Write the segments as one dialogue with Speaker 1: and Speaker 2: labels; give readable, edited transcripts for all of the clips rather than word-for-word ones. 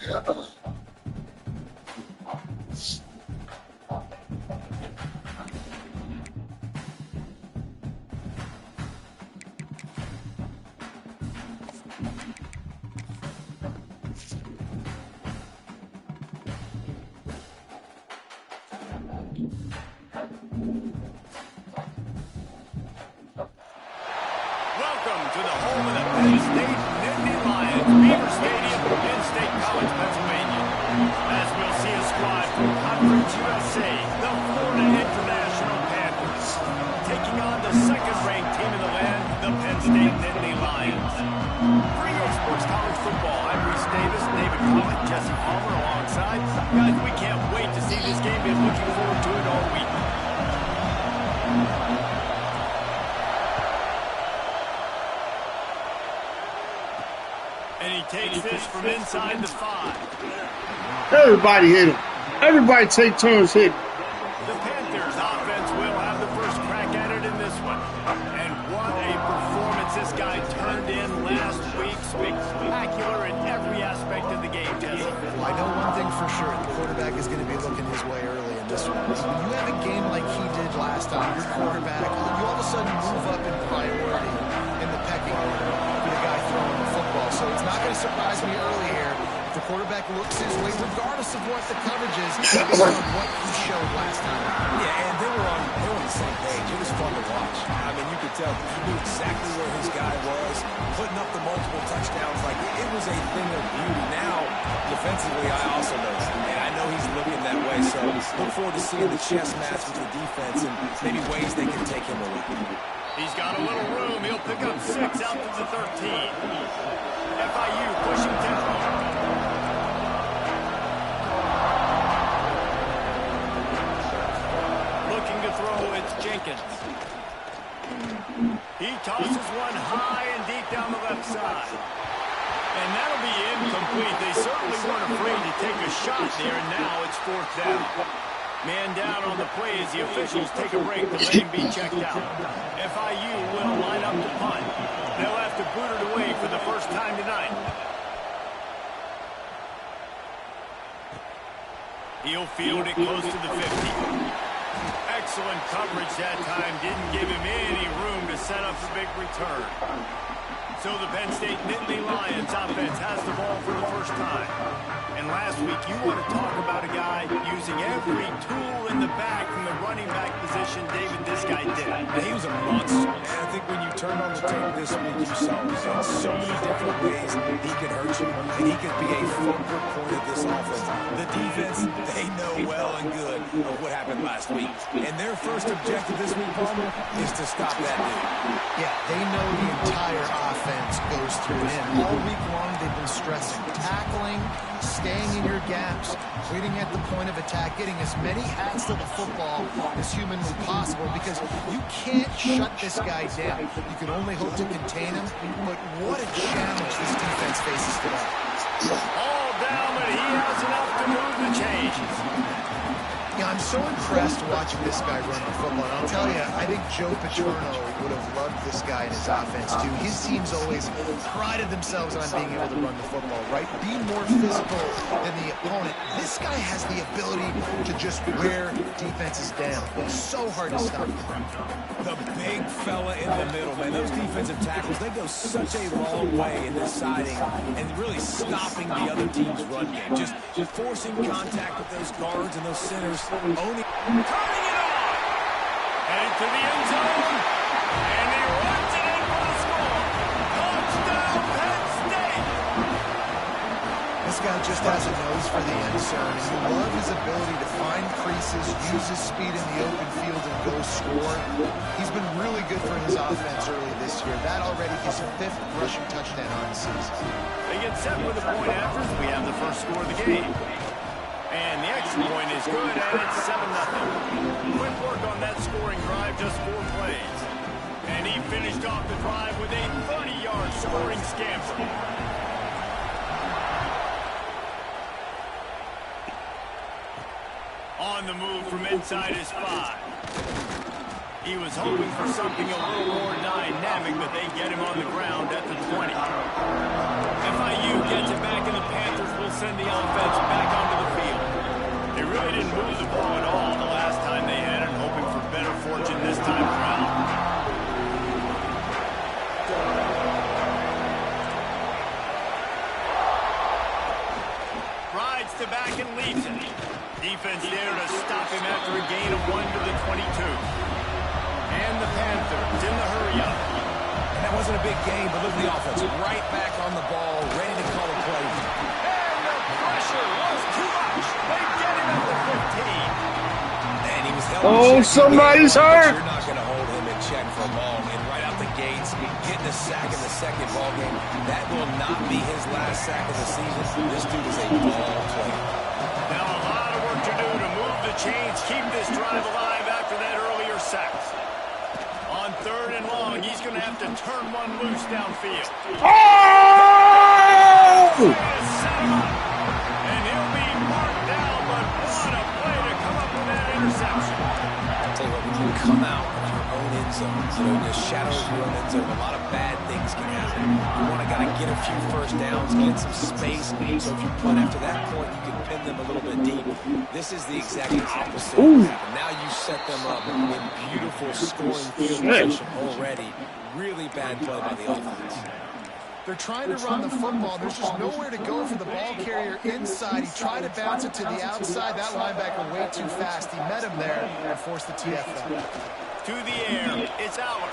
Speaker 1: Welcome to the home of the Penn State Ncaa Beaver Stadium, Penn State College, Pennsylvania. As we'll see a squad from Conference USA, the Florida International Panthers, taking on the second-ranked team in the land, the Penn State Nittany Lions. For EA Sports College Football, I'm Reese Davis, David Collett, Jesse Palmer alongside. Guys, we can't wait to see this game. Been looking forward to it all week. And he takes this from inside the 5.
Speaker 2: Everybody hit him. Everybody take turns hitting.
Speaker 1: The Panthers offense will have the first crack at it in this one. And what a performance this guy turned in last week. Spectacular in every aspect of the game, Jesse.
Speaker 3: Well, I know one thing for sure. The quarterback is going to be looking his way early in this one. When you have a game like he did last time, your quarterback, you all of a sudden move up in priority in the pecking order for the guy throwing the football. So it's not going to surprise me early here if the quarterback looks his way, regardless of what the coverage is, based on what he showed last time.
Speaker 4: Yeah, and they were on the same page. It was fun to watch. I mean, you could tell he knew exactly where his guy was, putting up the multiple touchdowns. Like, it was a thing of beauty. Now, defensively, I also know that. And I know he's looking that way, so look forward to seeing the chess match with the defense and maybe ways they can take him away.
Speaker 1: He's got a little room. He'll pick up 6 out to the 13. FIU pushing tempo. Looking to throw, it's Jenkins. He tosses one high and deep down the left side. And that'll be incomplete. They certainly weren't afraid to take a shot there, and now it's 4th down. Man down on the play as the officials take a break to let him be checked out. FIU will line up to punt. They'll have to boot it away for the first time tonight. He'll field it close to the 50. Excellent coverage that time. Didn't give him any room to set up a big return. So the Penn State Nittany Lions offense has the ball for the first time. And last week, you want to talk about a guy using every tool in the back from the running back position. David, this guy did.
Speaker 4: And he was a monster. And I think when you turned on the tape this week, you saw him in so many different ways he can hurt you, and he can be a focal point of this offense. The defense, they know well and good of what happened last week. And their first objective this week, Palmer, is to stop that dude.
Speaker 3: Yeah, they know the entire offense goes through him. All week long, they've been stressing tackling, staying in your gaps, waiting at the point of attack, getting as many hats to the football as humanly possible, because you can't shut this guy down. You can only hope to contain him, but what a challenge this defense faces today.
Speaker 1: All down, but he has enough to move the chains.
Speaker 3: Yeah, I'm so impressed watching this guy run the football. And I'll tell you, I think Joe Paterno would have loved this guy in his offense, too. His teams always prided themselves on being able to run the football, right? Be more physical than the opponent. This guy has the ability to just wear defenses down. It's so hard to stop him.
Speaker 4: The big fella in the middle, man. Those defensive tackles, they go such a long way in deciding and really stopping the other team's run game. Just forcing contact with those guards and those centers. Turning it on.
Speaker 1: Heading to the end zone. And he runs it in for the score. Touchdown, Penn State.
Speaker 3: This guy just has a nose for the end zone, and you love his ability to find creases, use his speed in the open field, and go score. He's been really good for his offense early this year. That already his 5th rushing touchdown on the season.
Speaker 1: They get set with a point after. We have the first score of the game. And the extra point is good, and it's 7-0. Quick work on that scoring drive, just 4 plays. And he finished off the drive with a 30-yard scoring scamper. On the move from inside his 5. He was hoping for something a little more dynamic, but they get him on the ground at the 20. FIU gets it back, and the Panthers will send the offense back onto the field. They really didn't move the ball at all the last time they had it, hoping for better fortune this time around. Rides to back and leaves it. Defense there to stop him after a gain of 1 to the 22. And the Panthers in the hurry-up.
Speaker 4: And that wasn't a big game, but look at the offense. Right back on the ball, ready to call a play.
Speaker 1: And the pressure was too much. They get him at the 15.
Speaker 4: And he was held in
Speaker 2: Oh,
Speaker 4: check.
Speaker 2: somebody's hurt.
Speaker 4: You're not going to hold him in check for long. And right out the gates, getting a sack in the second ball game. That will not be his last sack of the season. This dude is a ball player.
Speaker 1: Now a lot of work to do to move the chains, keep this drive alive after that earlier sack. On 3rd and long, he's going to have to turn one loose downfield.
Speaker 2: Oh!
Speaker 1: Set him up. And he'll be marked down, but what a play to come up with that interception.
Speaker 4: I'll tell you what, when you come out of your own end zone, in the shadow of your own end zone, a lot of bad things can happen. You want to get a few first downs, get some space. So if you punt after that point, you can pin them a little bit deep. This is the exact opposite. Now you set them up in beautiful scoring field position already. Really bad play by the offense.
Speaker 3: They're trying to run the football. There's just nowhere to go for the ball carrier inside. He tried to bounce it to the outside. That linebacker way too fast. He met him there and forced the TFL.
Speaker 1: To the air. It's Aller.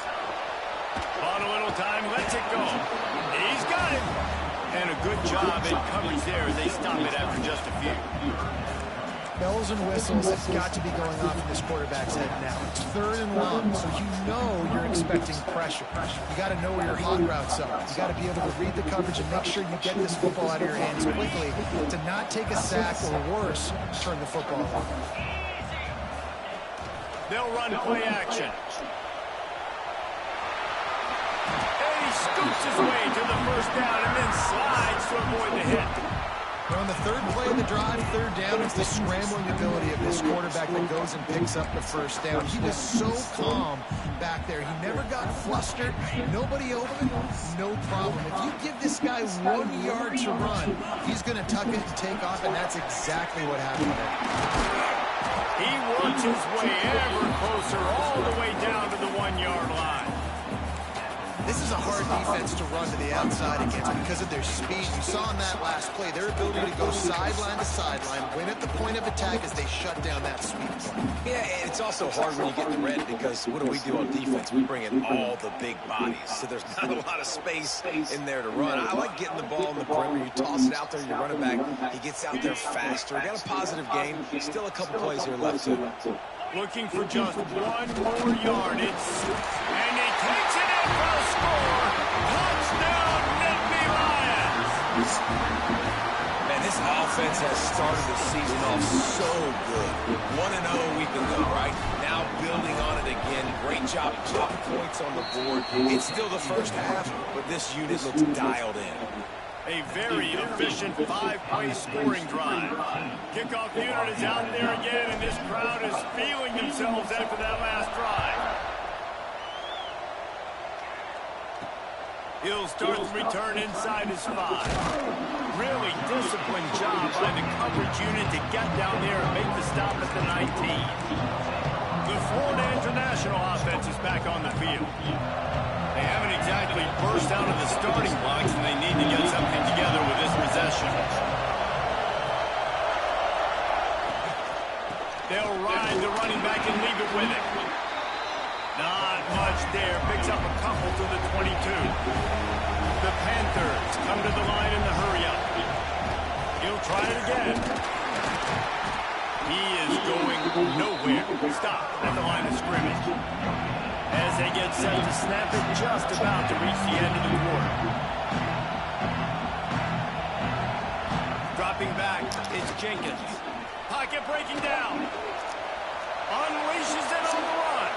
Speaker 1: On a little time, lets it go. He's got it. And a good job in coverage there as they stop it after just a few.
Speaker 3: Bells and whistles have got to be going off in this quarterback's head now. It's 3rd and long, so you know you're expecting pressure. You got to know where your hot routes are. You got to be able to read the coverage and make sure you get this football out of your hands quickly to not take a sack or worse, turn the football over.
Speaker 1: They'll run play action. And he scoops his way to the first down and then slides to avoid the hit.
Speaker 3: On the 3rd play of the drive, 3rd down, it's the scrambling ability of this quarterback that goes and picks up the first down. He was so calm back there. He never got flustered. Nobody open, no problem. If you give this guy 1 yard to run, he's going to tuck it and take off, and that's exactly what happened there.
Speaker 1: He works his way ever closer all the way down to the 1 yard line.
Speaker 3: This is a hard defense to run to the outside against because of their speed. You saw in that last play, their ability to go sideline to sideline, win at the point of attack as they shut down that speed play.
Speaker 4: Yeah, and it's also hard when you get the red because what do we do on defense? We bring in all the big bodies, so there's not a lot of space in there to run. I like getting the ball in the perimeter. You toss it out there, you run it back. He gets out there faster. Got a positive game. Still a couple plays here left to.
Speaker 1: Looking for just 1 more yard. And he takes it in for a score. Touchdown, Nittany Lions.
Speaker 4: Man, this offense has started the season off so good. 1-0 week ago, right? Now building on it again. Great job dropping points on the board. It's still the first half, but this unit looks dialed in.
Speaker 1: A very efficient 5-play scoring drive. Kickoff unit is out there again, and this crowd is feeling themselves after that last drive. He'll start the return inside his 5. Really disciplined job by the coverage unit to get down there and make the stop at the 19. The Florida International offense is back on the field. They haven't exactly burst out of the starting blocks, and they need to get something together with this possession. They'll ride the running back and leave it with it. Not much there. Picks up a couple to the 22. The Panthers come to the line in the hurry-up. He'll try it again. He is going nowhere. Stop at the line of scrimmage. As they get set to snap it, just about to reach the end of the quarter. Dropping back, it's Jenkins. Pocket breaking down. Unleashes it on the run.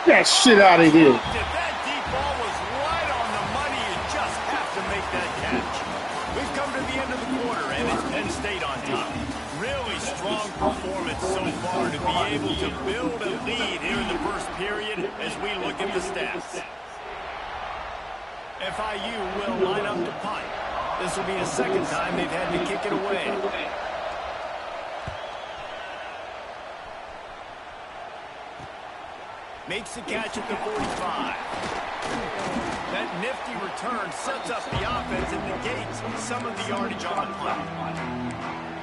Speaker 2: Get that shit out of here.
Speaker 1: That deep ball was right on the money. You just have to make that catch. We've come to the end of the quarter, and it's Penn State on top. Really strong performance so far to be able to build a lead here in the first period as we look at the stats. FIU will line up to punt. This will be the second time they've had to kick it away. Makes the catch at the 45. That nifty return sets up the offense and negates some of the yardage on the punt.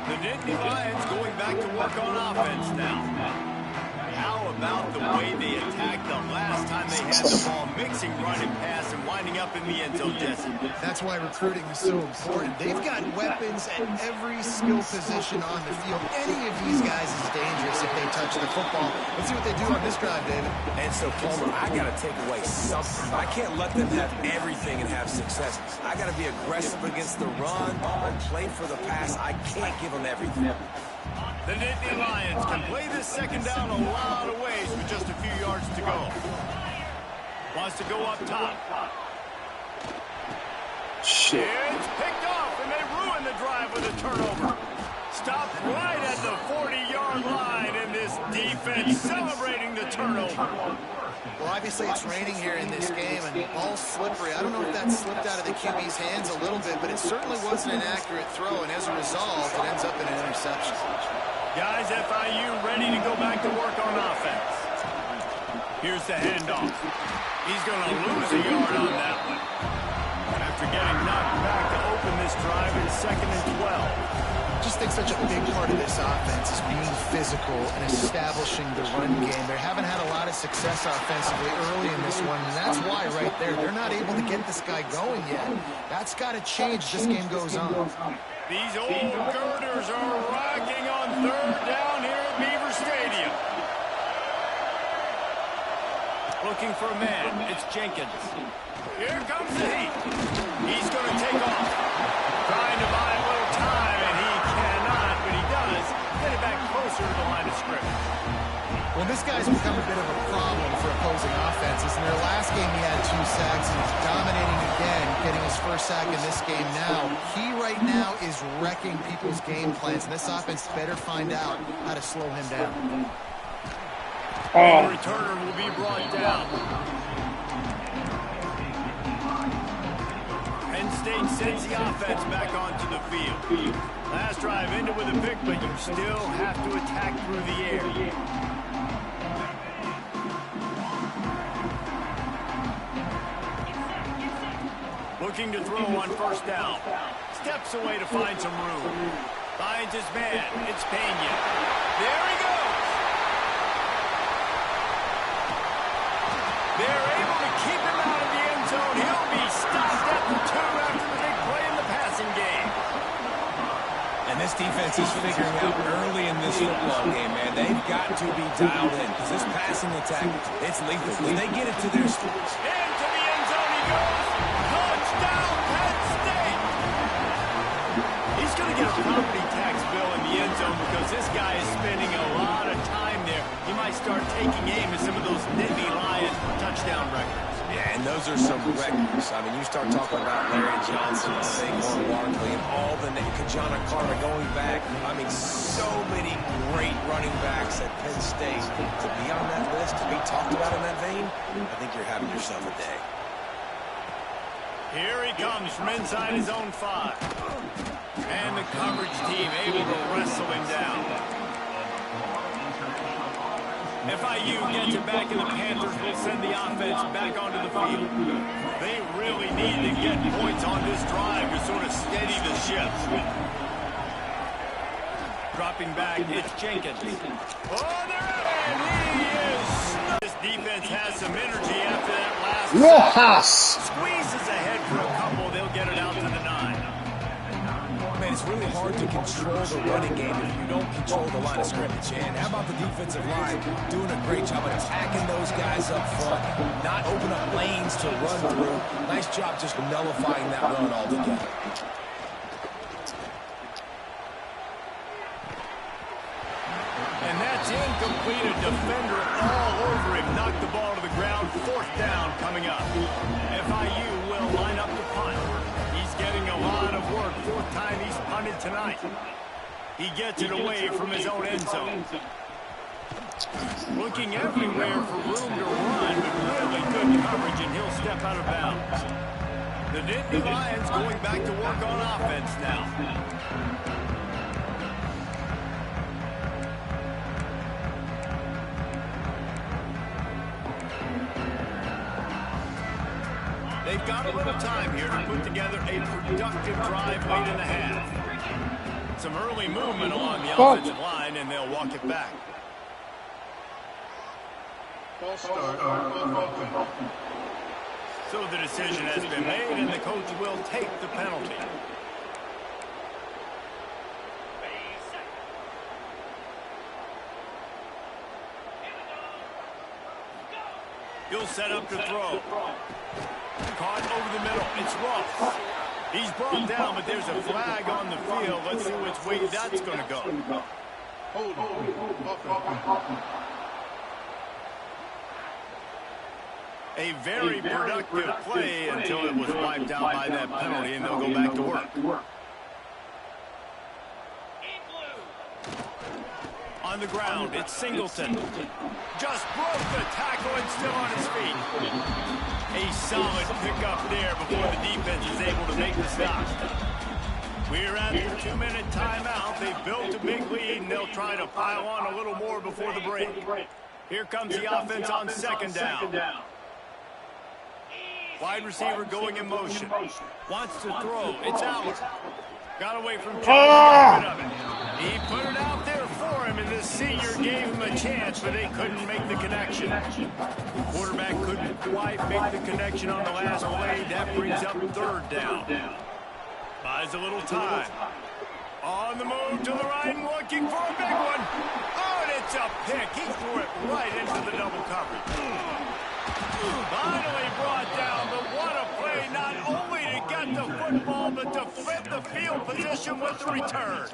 Speaker 1: The Nittany Lions going back to work on offense now. How about the way they attacked the last time they had the ball, mixing run and pass and winding up in the end zone, Jesse?
Speaker 3: That's why recruiting is so important. They've got weapons at every skill position on the field. Any of these guys is dangerous if they touch the football. Let's see what they do on this drive, David.
Speaker 4: And so, Palmer, I got to take away something. I can't let them have everything and have success. I got to be aggressive against the run and play for the pass. I can't give them everything.
Speaker 1: The Nittany Lions can play this second down a lot of ways with just a few yards to go. Wants to go up top.
Speaker 2: Shit.
Speaker 1: It's picked off, and they ruin the drive with a turnover. Stopped right at the 40-yard line, and this defense celebrating the turnover.
Speaker 3: Well, obviously it's raining here in this game, and the ball's slippery. I don't know if that slipped out of the QB's hands a little bit, but it certainly wasn't an accurate throw, and as a result, it ends up in an interception.
Speaker 1: Guys, FIU ready to go back to work on offense. Here's the handoff. He's going to lose a yard on that one. After getting knocked back to open this drive in 2nd and 12.
Speaker 3: I just think such a big part of this offense is being physical and establishing the run game. They haven't had a lot of success offensively early in this one, and that's why right there, they're not able to get this guy going yet. That's got to change as this game goes on.
Speaker 1: These old girders are rocking on 3rd down here at Beaver Stadium. Looking for a man. It's Jenkins. Here comes the heat. He's going to take off. Trying to buy a little time, and he cannot, but he does get it back closer to the line of scrimmage.
Speaker 3: Well, this guy's become a bit of a problem for opposing offenses. In their last game, he had 2 sacks, and he's dominating again, getting his first sack in this game now. He right now is wrecking people's game plans, and this offense better find out how to slow him down.
Speaker 1: The returner will be brought down. Penn State sends the offense back onto the field. Last drive ended with a pick, but you still have to attack through the air. Looking to throw on 1st down. Steps away to find some room. Finds his man. It's Pena. There he goes. They're able to keep him out of the end zone. He'll be stopped at the 2 after the big play in the passing game.
Speaker 4: And this defense is figuring out early in this football game, man. They've got to be dialed in because this passing attack, it's lethal. When they get it to their speed.
Speaker 1: Into the end zone he goes. Touchdown, Penn State. He's going to get a property tax bill in the end zone because this guy is spending a lot of time there. He might start taking aim at some of those Nittany Lions touchdown records.
Speaker 4: Yeah, and those are some records. I mean, you start talking about Larry Johnson, Saquon Barkley, and all the Ncaa Carter going back. I mean, so many great running backs at Penn State. To be on that list, to be talked about in that vein, I think you're having yourself a day.
Speaker 1: Here he comes from inside his own 5. And the coverage team able to wrestle him down. FIU gets it back, and the Panthers will send the offense back onto the field. They really need to get points on this drive to sort of steady the ship. Dropping back, it's Jenkins. Oh, there he is. This defense has some energy after that last
Speaker 2: Rojas.
Speaker 1: squeezes ahead for a couple. They'll get it out to the 9.
Speaker 4: Man, it's really hard to control the running game if you don't control the line of scrimmage. And how about the defensive line doing a great job of attacking those guys up front, not open up lanes to run through. Nice job just nullifying that run altogether.
Speaker 1: And that's incomplete. A defender all over him. Knocked the ball to the ground. 4th down coming up. FIU will line up to punt. He's getting a lot of work. 4th time he's punted tonight. He gets it away from his own end zone. Looking everywhere for room to run, but really good coverage, and he'll step out of bounds. The Nittany Lions going back to work on offense now. They've got a little time here to put together a productive drive late in the half. Some early movement along the offensive line, and they'll walk it back. So the decision has been made, and the coach will take the penalty. He'll set up to throw. Caught over the middle. It's Ross. He's brought down, but there's a flag on the field. Let's see which way that's going to go. Hold on. A very productive play until it was wiped out by that penalty, and they'll go back to work. On the ground, it's Singleton. Just broke the tackle and still on his feet. A solid pickup there before the defense is able to make the stop. We're at the 2-minute timeout. They've built a big lead, and they'll try to pile on a little more before the break. Here comes the offense on second down. Wide receiver going in motion. Wants to throw. It's out. Got away from Jones. He put it out there for him, and the senior gave him a chance, but they couldn't make the connection. The quarterback couldn't quite make the connection on the last play. That brings up third down. Buys a little time. On the move to the right and looking for a big one. Oh, and it's a pick. He threw it right into the double coverage. Finally brought down, but what a play, not only to get the football, but to flip the field position with the return.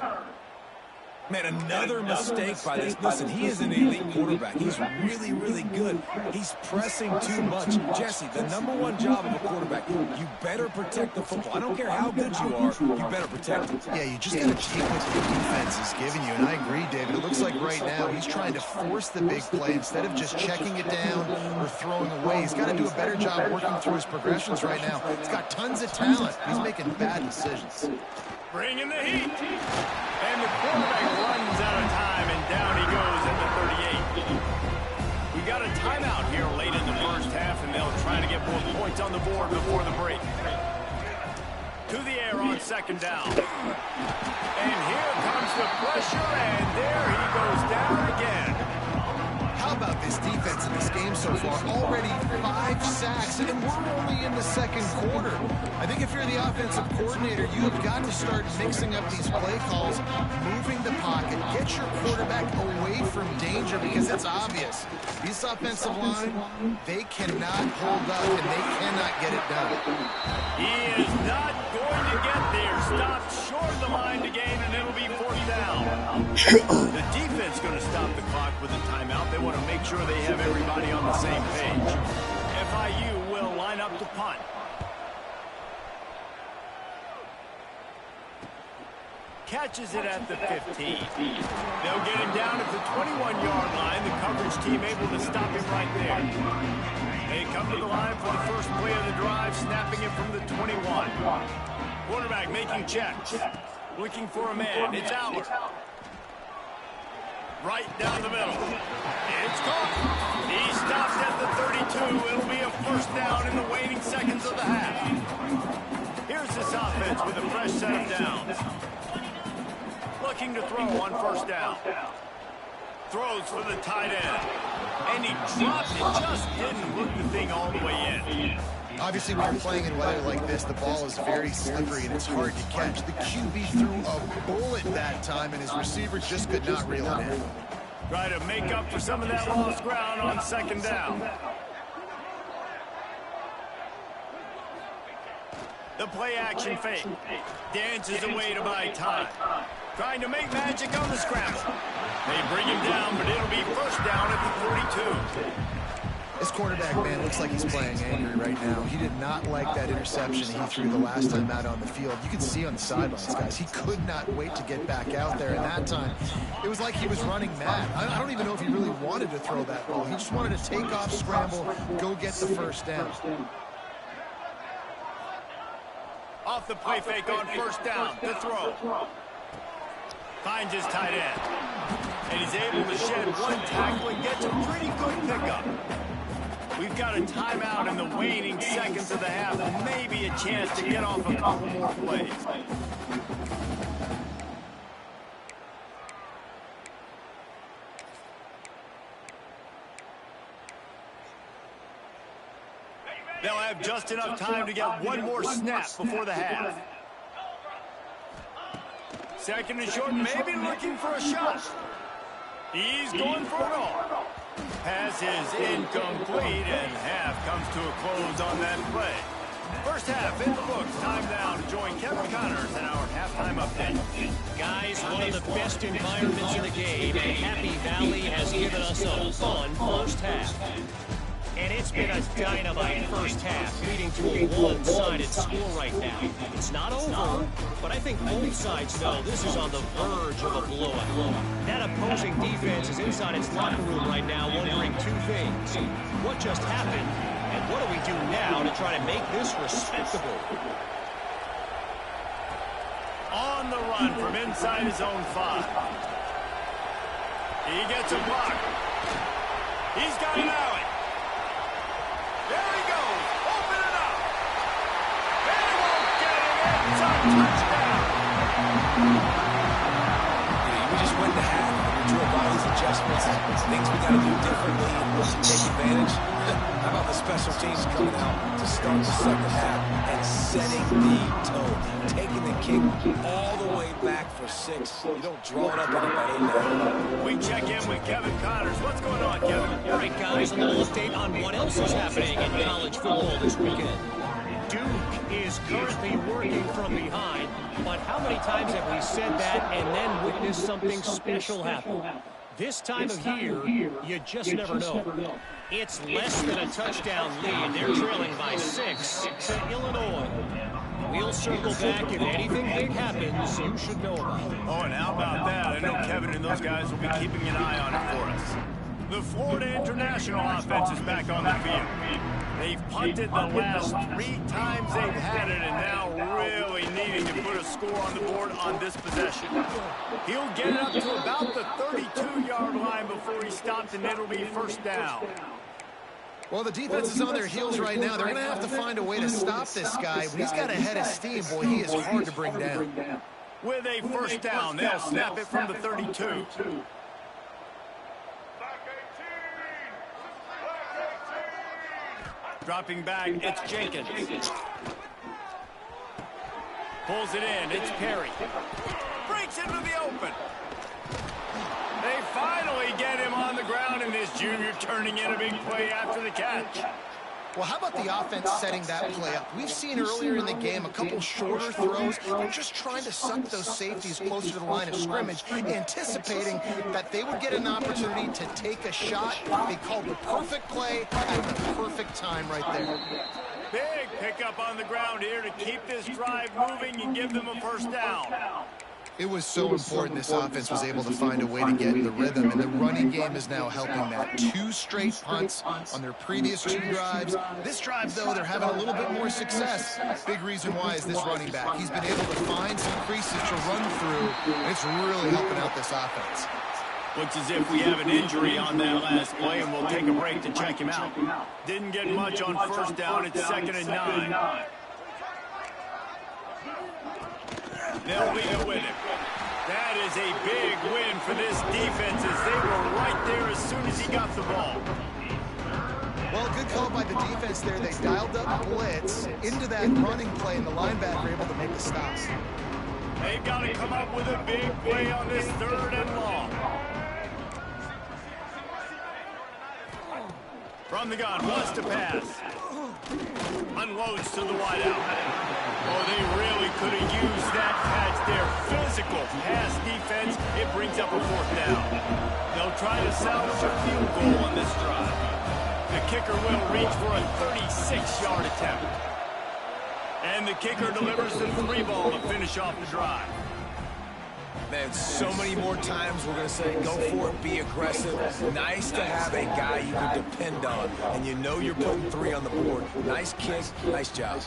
Speaker 4: Man, another mistake by this. Listen, he is an elite quarterback. He's really, really good. He's pressing too much. Jesse, the #1 job of a quarterback, you better protect the football. I don't care how good you are, you better protect it.
Speaker 3: Yeah, you just got to take what the defense is giving you. And I agree, David. It looks like right now he's trying to force the big play instead of just checking it down or throwing away. He's got to do a better job working through his progressions right now. He's got tons of talent. He's making bad decisions.
Speaker 1: Bringing the heat. And the quarterback runs out of time, and down he goes at the 38. We got a timeout here late in the first half, and they'll try to get more points on the board before the break. To the air on second down. And here comes the pressure, and there he goes down again.
Speaker 3: How about this defense in this game so far? Already 5 sacks, and we're only in the second quarter. I think if you're the offensive coordinator, you've got to start mixing up these play calls, moving the pocket, get your quarterback away from danger, because it's obvious. This offensive line, they cannot hold up, and they cannot get it done.
Speaker 1: He is not going to get there. Stopped short of the line to gain, and it'll be fourth down. The defense going to stop the clock with a timeout. They want to make sure they have everybody on the same page. FIU will line up to punt. Catches it at the 15. They'll get him down at the 21-yard line. The coverage team able to stop him right there. They come to the line for the first play of the drive, snapping it from the 21. Quarterback making checks. Looking for a man. It's out. Right down the middle. It's caught. He stopped at the 32. It'll be a first down in the waning seconds of the half. Here's this offense with a fresh set of downs. Looking to throw on first down. Throws for the tight end. And he dropped it. Just didn't hook the thing all the way in.
Speaker 3: Obviously, when you're playing in weather like this, the ball is very slippery and it's hard to catch. The QB threw a bullet that time, and his receiver just could not reel it in.
Speaker 1: Try to make up for some of that lost ground on second down. The play action fake. Dances away to buy time. Trying to make magic on the scramble. They bring him down, but it'll be first down at the 42.
Speaker 3: This quarterback, man, looks like he's playing angry right now. He did not like that interception he threw the last time out on the field. You can see on the sidelines, guys, he could not wait to get back out there. And that time, it was like he was running mad. I don't even know if he really wanted to throw that ball. He just wanted to take off, scramble, go get the first down.
Speaker 1: Off the play fake on first down. The throw. Finds his tight end. And he's able to shed one tackle and gets a pretty good pickup. We've got a timeout in the waning seconds of the half and maybe a chance to get off a couple more plays. They'll have just enough time to get one more snap before the half. Second and short, maybe looking for a shot. He's going for it all. Pass is incomplete, and half comes to a close on that play. First half in the books. Time now to join Kevin Connors in our halftime update.
Speaker 5: Guys, one of the best environments in the game, and Happy Valley has given us a fun first half. And it's been a dynamite first half, leading to a one-sided score right now. It's not over, but I think both sides know this is on the verge of a blowout. That opposing defense is inside its locker room right now wondering two things. What just happened, and what do we do now to try to make this respectable?
Speaker 1: On the run from inside his own 5. He gets a block. He's got an alley. There he goes. Open it up. They won't get it in. It's a touchdown.
Speaker 4: We just went to half. We drew by these adjustments. Things we got to do differently to take advantage. How about the special teams coming out to start the second half and setting the tone, taking the kick all the way back for 6. You don't draw it up anybody in there.
Speaker 1: We check in with Kevin Connors. What's going on, Kevin?
Speaker 5: All right, guys, a little update on what else is happening in college football this weekend. Duke is currently working from behind, but how many times have we said that and then witnessed something special happen? This time of year, you just never know. It's less than a touchdown lead. They're trailing by 6 to Illinois. We'll circle back. If anything big happens, you should know about it.
Speaker 1: Oh, and how about that? I know Kevin and those guys will be keeping an eye on it for us. The Florida International offense is back on the field. They've punted the last 3 times they've had it, and now really needing to put a score on the board on this possession. He'll get it up to about the 32-yard line before he stops, and it'll be first down.
Speaker 3: Well, the defense is on their heels right now. They're going to have to find a way to stop this guy. When he's got a head of steam, boy, he is hard to bring down.
Speaker 1: With a first down, they'll snap it from the 32. Dropping back, it's Jenkins. Pulls it in, it's Perry. Breaks into the open. They finally get him on the ground, and this junior turning in a big play after the catch.
Speaker 3: Well, how about the offense setting that play up? We've seen earlier in the game a couple shorter throws. They're just trying to suck those safeties closer to the line of scrimmage, anticipating that they would get an opportunity to take a shot. They called the perfect play at the perfect time right there.
Speaker 1: Big pickup on the ground here to keep this drive moving and give them a first down.
Speaker 3: It was so important this offense was able to find a way to get in the rhythm, and the running game is now helping that. 2 straight punts on their previous 2 drives. This drive, though, they're having a little bit more success. Big reason why is this running back. He's been able to find some creases to run through, and it's really helping out this offense.
Speaker 1: Looks as if we have an injury on that last play, and we'll take a break to check him out. Didn't get much on first down. It's 2nd and 9. They'll lead it with him. That is a big win for this defense, as they were right there as soon as he got the ball.
Speaker 3: Well, good call by the defense there. They dialed up blitz into that running play, and the linebacker able to make the stop.
Speaker 1: They've got to come up with a big play on this 3rd and long. From the gun, wants to pass. Unloads to the wideout. Oh, they really could have used that patch there. Physical pass defense. It brings up a 4th down. They'll try to salvage a field goal on this drive. The kicker will reach for a 36-yard attempt. And the kicker delivers the 3 ball to finish off the drive.
Speaker 4: Man, so many more times we're going to say go for it, be aggressive. Nice to have a guy you can depend on, and you know you're putting 3 on the board. Nice kick, nice job.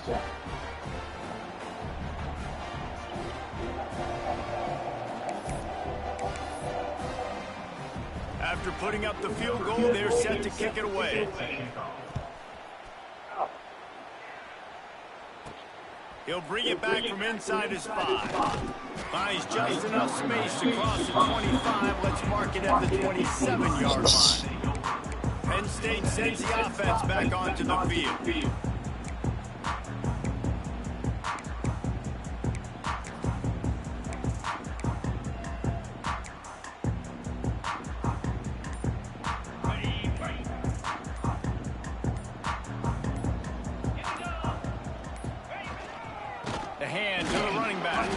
Speaker 1: After putting up the field goal, they're set to kick it away. He'll bring it back from inside his 5. Finds just enough space to cross the 25. Let's mark it at the 27-yard line. Penn State sends the offense back onto the field. The hand to the running back.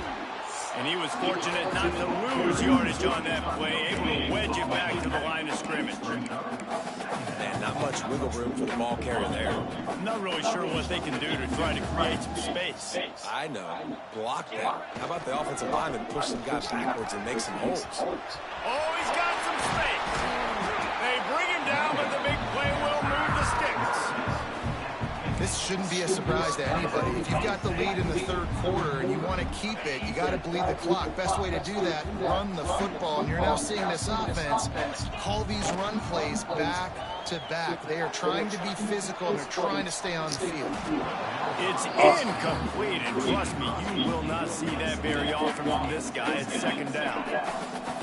Speaker 1: And he was fortunate not to lose yardage on that play, able to wedge it back to the line of scrimmage.
Speaker 4: Man, not much wiggle room for the ball carrier there.
Speaker 1: I'm not really sure what they can do to try to create some space.
Speaker 4: I know. Block that. How about the offensive lineman push some guys backwards and make some holes?
Speaker 1: Oh, he's got some space. They bring him down, but the big play will move the sticks.
Speaker 3: This shouldn't be a surprise to anybody. If you've got the lead in the 3rd quarter and you want to keep it, you got to bleed the clock. Best way to do that, run the football. And you're now seeing this offense call these run plays back to back. They are trying to be physical and they're trying to stay on the field.
Speaker 1: It's incomplete, and trust me, you will not see that very often from this guy. It's 2nd down.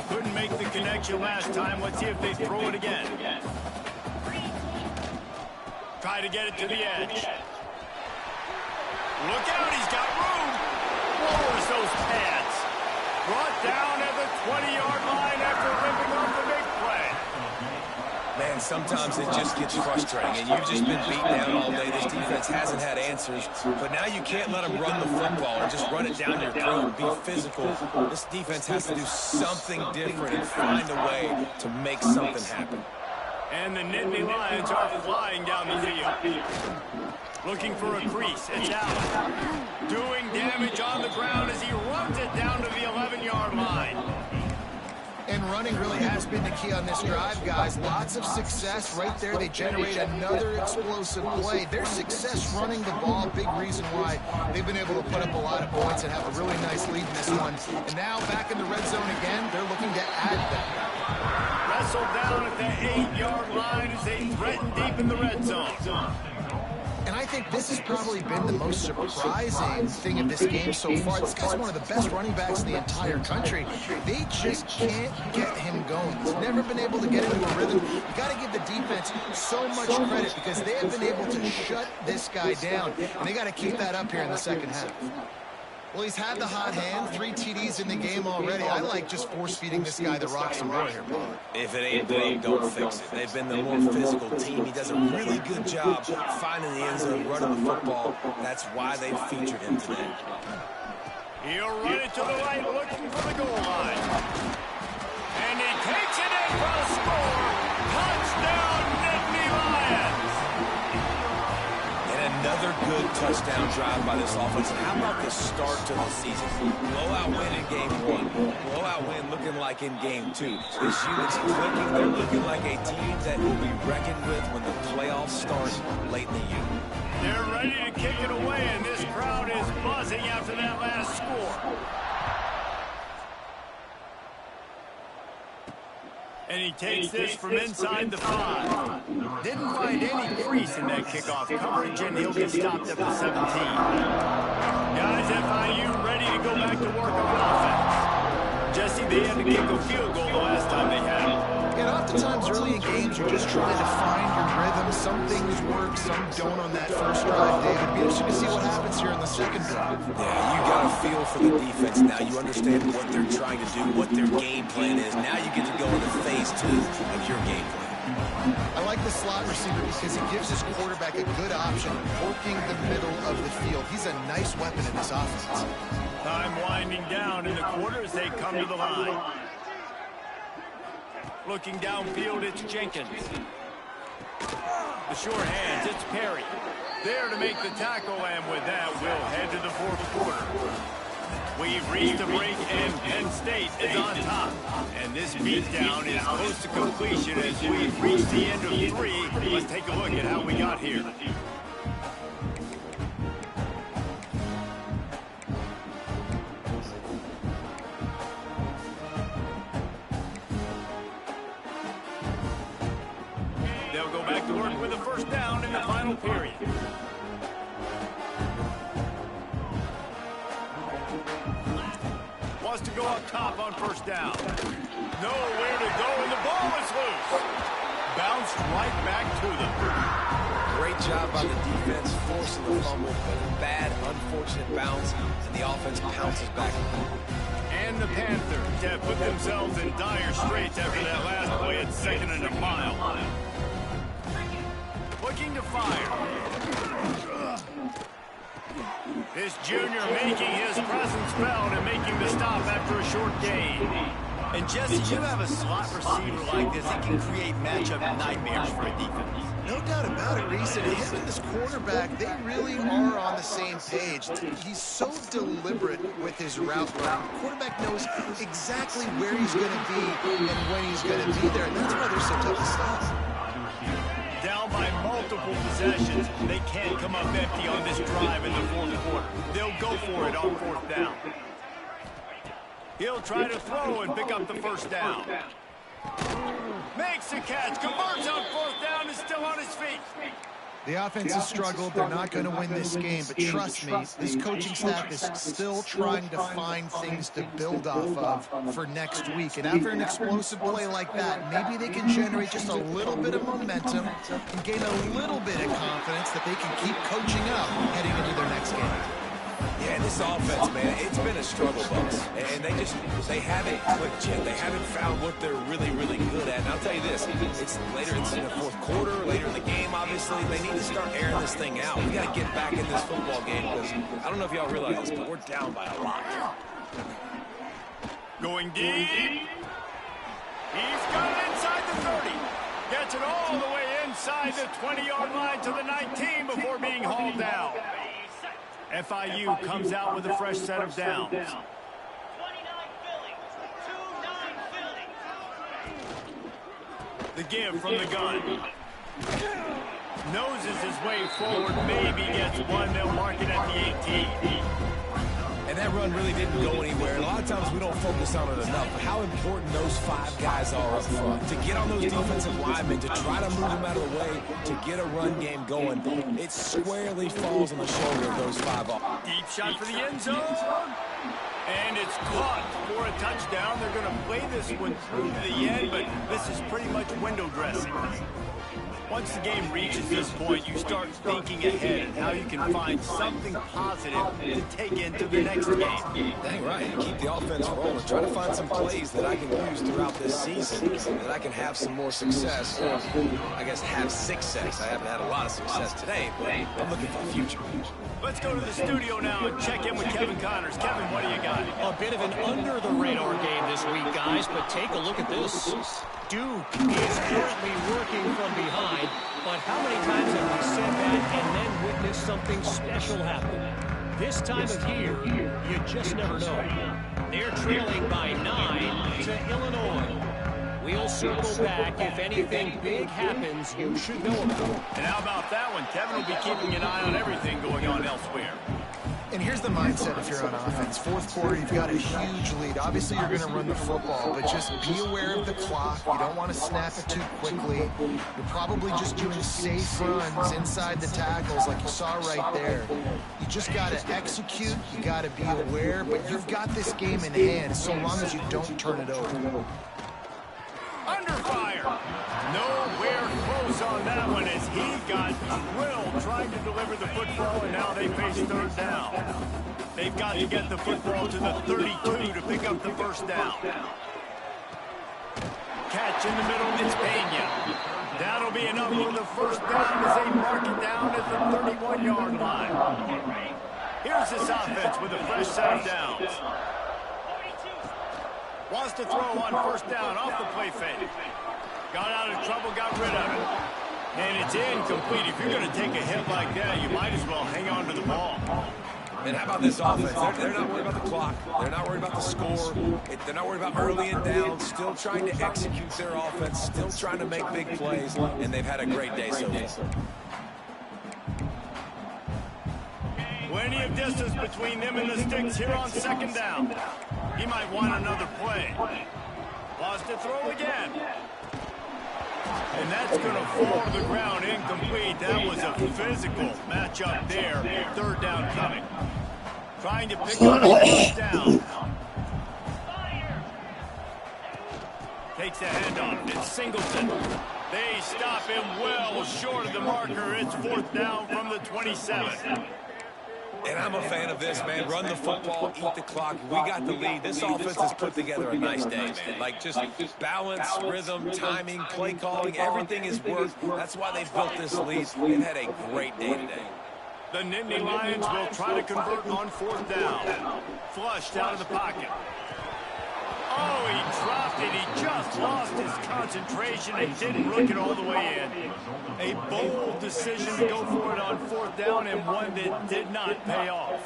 Speaker 1: Couldn't make the connection last time. Let's see if they throw it again. Try to get it to the edge. Look out, he's got room. Lowers those pads. Brought down at the 20-yard line after ripping off the big play.
Speaker 4: Man, sometimes it just gets frustrating, and you've just been beaten down all day. This defense hasn't had answers, but now you can't let them run the football or just run it down your throat and be physical. This defense has to do something different and find a way to make something happen.
Speaker 1: And the Nittany Lions are flying down the field. Looking for a crease. It's Allen. Doing damage on the ground as he runs it down to the 11-yard line.
Speaker 3: And running really has been the key on this drive, guys. Lots of success right there. They generate another explosive play. Their success running the ball, big reason why they've been able to put up a lot of points and have a really nice lead in this one. And now back in the red zone again, they're looking to add that.
Speaker 1: Wrestled down at the 8-yard line as they threaten deep in the red zone.
Speaker 3: And I think this has probably been the most surprising thing of this game so far. This guy's one of the best running backs in the entire country. They just can't get him going. He's never been able to get into a rhythm. You got to give the defense so much credit because they have been able to shut this guy down. And they got to keep that up here in the 2nd half. Well, he's had the hot hand, 3 TDs in the game already. I like just force-feeding this guy the rocks and roll here, Paul.
Speaker 4: If it ain't broke, don't fix it. They've been the more physical team. He does a really good job finding the end zone, running the football. That's why they featured him today.
Speaker 1: He'll run it to the right, looking for the goal line. And he takes it in for a score. Touchdown, Nittany Lions.
Speaker 4: Another good touchdown drive by this offense. And how about the start to the season? Blowout win in game 1. Blowout win looking like in game 2. This unit's clicking. They're looking like a team that will be reckoned with when the playoffs start late in the year.
Speaker 1: They're ready to kick it away, and this crowd is buzzing after that last score. And he takes this from inside the 5. Didn't find any crease in that kickoff coverage, and he'll get stopped at the 17. Guys, FIU ready to go back to work on offense. Jesse, they had to kick a field goal the last time they had it.
Speaker 3: And oftentimes early in games, you're just trying to find your rhythm. Some things work, some don't on that first drive, David. It'll be interesting to see what happens here in the 2nd drive.
Speaker 4: Yeah, you got a feel for the defense now. You understand what they're trying to do, what their game plan is. Now you get to go into phase 2 of your game plan.
Speaker 3: I like the slot receiver because he gives his quarterback a good option, working the middle of the field. He's a nice weapon in this offense.
Speaker 1: Time winding down in the quarter as they come to the line. Looking downfield, it's Jenkins. The short hands, it's Perry. There to make the tackle, and with that, we'll head to the fourth quarter. We've reached the break, and Penn State is on top. And this beatdown is close to completion as we've reached the end of 3. Let's take a look at how we got here. They'll go back to work with a first down in the final period. Wants to go up top on first down. Nowhere to go, and the ball is loose. Bounced right back to them.
Speaker 4: Great job by the defense, forcing the fumble, but a bad, unfortunate bounce, and the offense pounces back.
Speaker 1: And the Panthers have put themselves in dire straits after that last play at 2nd and a mile. Looking to fire. This junior making his presence felt and making the stop after a short gain. And Jesse, you have a slot receiver like this, it can create matchup nightmares for a defense.
Speaker 3: No doubt about it, Reese. And him and this quarterback, they really are on the same page. He's so deliberate with his route running. The quarterback knows exactly where he's going to be and when he's going to be there. And that's why they're so tough to stop.
Speaker 1: Down by multiple possessions, they can't come up empty on this drive in the fourth quarter. They'll go for it on fourth down. He'll try to throw and pick up the first down. Makes the catch, converts on fourth down, is still on his feet.
Speaker 3: The offense has struggled. They're not going to win this game, but trust me, this coaching staff is still trying to find things to build off of for next week. And after an explosive play like that, maybe they can generate just a little bit of momentum and gain a little bit of confidence that they can keep coaching up heading into their next game.
Speaker 4: Yeah, this offense, man, it's been a struggle bus. And they haven't clicked yet. They haven't found what they're really, really good at. And I'll tell you this, it's in the fourth quarter, later in the game, obviously. They need to start airing this thing out. We got to get back in this football game because I don't know if y'all realize this, but we're down by a lot.
Speaker 1: Going deep. He's got it inside the 30. Gets it all the way inside the 20-yard line to the 19 before being hauled down. FIU comes out with a fresh set of downs. The give from the gun. Noses his way forward, maybe gets one. They'll mark it at the 18.
Speaker 4: And that run really didn't go anywhere. A lot of times we don't focus on it enough, but how important those 5 guys are up front. To get on those defensive linemen, to try to move them out of the way, to get a run game going, it squarely falls on the shoulder of those 5 off.
Speaker 1: Deep shot for the end zone. And it's caught for a touchdown. They're going to play this one through to the end, but this is pretty much window dressing. Once the game reaches this point, you start thinking ahead and how you can find something positive to take into the next game.
Speaker 4: Dang right. Keep the offense rolling. Try to find some plays that I can use throughout this season that I can have some more success. Or, I guess, have success. I haven't had a lot of success today, but I'm looking for the future.
Speaker 1: Let's go to the studio now and check in with Kevin Connors. Kevin, what do you got?
Speaker 5: A bit of an under-the-radar game this week, guys, but take a look at this. Duke is currently working from behind, but how many times have we said that and then witnessed something special happen? This time of year, you just never know. They're trailing by 9 to Illinois. We'll circle back if anything big happens you should know about.
Speaker 1: And how about that one? Kevin will be keeping an eye on everything going on elsewhere.
Speaker 3: And here's the mindset if you're on offense. Fourth quarter, you've got a huge lead. Obviously, you're going to run the football, but just be aware of the clock. You don't want to snap it too quickly. You're probably just doing safe runs inside the tackles like you saw right there. You just got to execute. You got to be aware, but you've got this game in hand so long as you don't turn it over.
Speaker 1: Under fire. Nowhere close on that one as he got drilled trying to deliver the football, and now they face third down. They've got to get the football to the 32 to pick up the first down. Catch in the middle, it's Pena. That'll be enough for the first down as they mark it down at the 31-yard line. Here's this offense with a fresh set of downs. Wants to throw on first down off the play fake. Got out of trouble, got rid of it. And it's incomplete. If you're going to take a hit like that, you might as well hang on to the ball.
Speaker 4: And how about this offense? They're not worried about the clock. They're not worried about the score. They're not worried about early and down. Still trying to execute their offense. Still trying to make big plays. And they've had a great day so far.
Speaker 1: Plenty of distance between them and the sticks here on second down. He might want another play. Lost to throw again. And that's going to fall to the ground incomplete. That was a physical matchup there. Third down coming. Trying to pick up the first down. Takes the handoff. It's Singleton. They stop him well short of the marker. It's fourth down from the 27.
Speaker 4: And I'm a fan of this, man. Run the football, eat the clock. We got the lead. This offense has put together a nice day, man. Like, just balance, rhythm, timing, play calling, everything has worked. That's why they built this lead. They've had a great day today.
Speaker 1: The Nittany Lions will try to convert on fourth down. Flushed out of the pocket. Oh, he dropped it. He just lost his concentration and didn't look it all the way in. A bold decision to go for it on fourth down and one that did not pay off.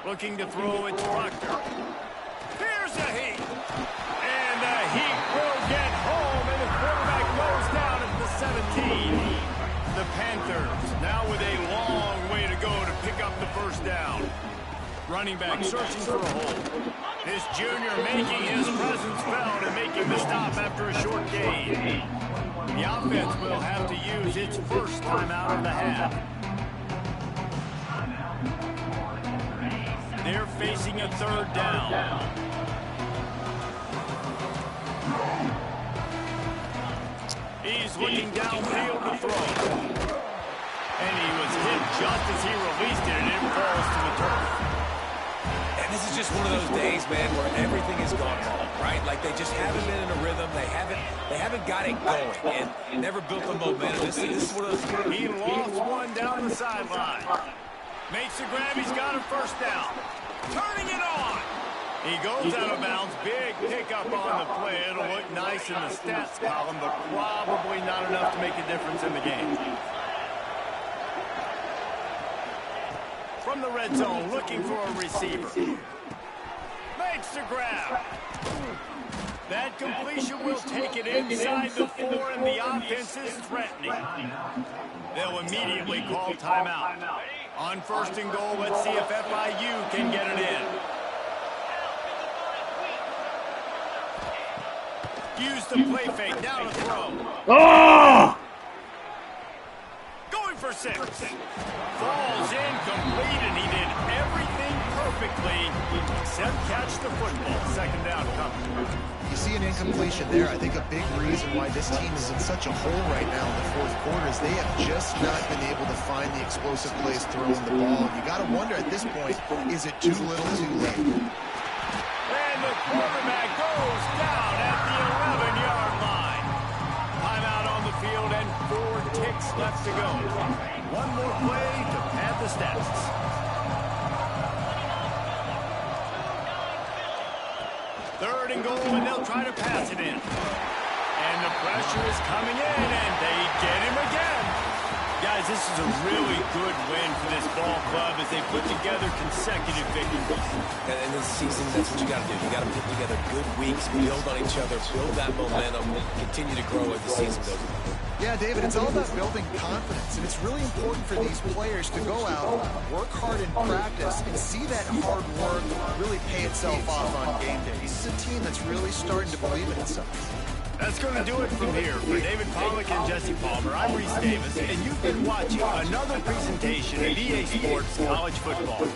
Speaker 1: Looking to throw it to Proctor. Here's a heat. And the heat will get home, and the quarterback goes down at the 17. The Panthers now with a long way to go to pick up the first down. Running back searching for a hole. This junior making his presence felt and making the stop after a short gain. The offense will have to use its first time out of the half. They're facing a third down. He's looking downfield to throw. And he was hit just as he released it, and it falls to the turf.
Speaker 4: And this is just one of those days, man, where everything has gone wrong, right? Like, they just haven't been in a rhythm. They haven't got it going and never built the momentum. This is one of those.
Speaker 1: He lost one down the sideline. Makes the grab. He's got a first down. Turning it on. He goes out of bounds. Big pickup on the play. It'll look nice in the stats column, but probably not enough to make a difference in the game. From the red zone, looking for a receiver. Makes the grab. That completion will take it inside the 4, and the offense is threatening. They'll immediately call timeout. On first and goal, let's see if FIU can get it in. Use the play fake, down to throw.
Speaker 2: Oh!
Speaker 1: Going for 6. Falls incomplete, and he did everything perfectly except catch the football. Second down coming.
Speaker 3: You see an incompletion there. I think a big reason why this team is in such a hole right now in the fourth quarter is they have just not been able to find the explosive plays throwing the ball. You got to wonder at this point, is it too little too late?
Speaker 1: And the quarterback goes down at the 11-yard line. Timeout on the field and 4 ticks left to go. One more play to pad the stats. Third and goal, and they'll try to pass it in. And the pressure is coming in, and they get him again. Guys, this is a really good win for this ball club as they put together consecutive victories.
Speaker 4: And this season, that's what you got to do. You got to put together good weeks, build on each other, build that momentum, continue to grow as the season goes on.
Speaker 3: Yeah, David, it's all about building confidence, and it's really important for these players to go out, work hard in practice, and see that hard work really pay itself off on game day. This is a team that's really starting to believe in itself.
Speaker 1: That's going to do it from here. For David Pollack and Jesse Palmer, I'm Reese Davis, and you've been watching another presentation of EA Sports College Football.